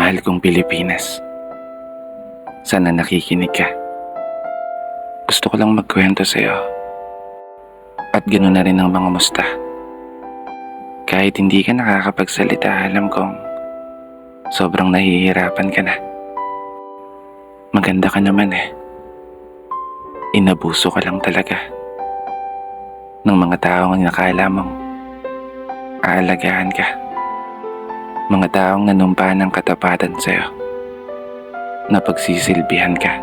Mahal kong Pilipinas, sana nakikinig ka. Gusto ko lang magkwento sa'yo. At ganoon na rin ang mga musta. Kahit hindi ka nakakapagsalita, alam kong sobrang nahihirapan ka na. Maganda ka naman eh. Inabuso ka lang talaga ng mga taong nakala mong aalagaan ka. Mga taong nanumpa ng katapatan sa'yo, na pagsisilbihan ka.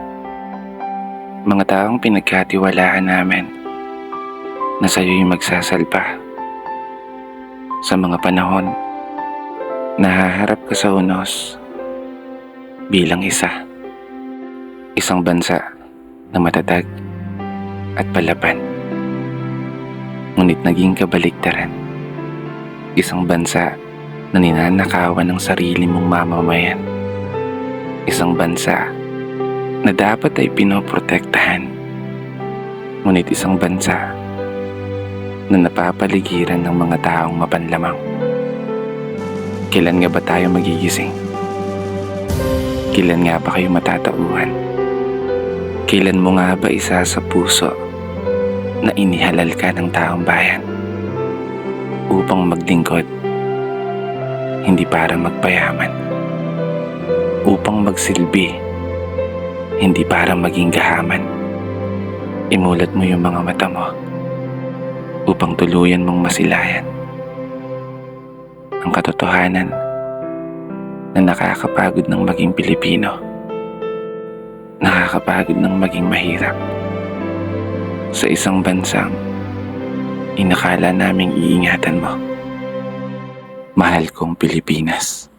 Mga taong pinagkatiwalaan namin na sa'yo'y magsasalpa sa mga panahon na haharap ka sa unos bilang isang bansa na matatag at palaban. Ngunit naging kabaligtaran, isang bansa na ninanakawan ng sarili mong mamamayan. Isang bansa na dapat ay pinoprotektahan. Ngunit isang bansa na napapaligiran ng mga taong mapanlamang. Kailan nga ba tayo magigising? Kailan nga ba kayo matatauhan? Kailan mo nga ba isa sa puso na inihalal ka ng taong bayan upang maglingkod? Hindi para magpayaman, upang magsilbi, hindi para maging gahaman. Imulat mo yung mga mata mo upang tuluyan mong masilayan ang katotohanan na nakakapagod ng maging Pilipino, nakakapagod ng maging mahirap sa isang bansang inakala naming iingatan mo. Mahal kong Pilipinas.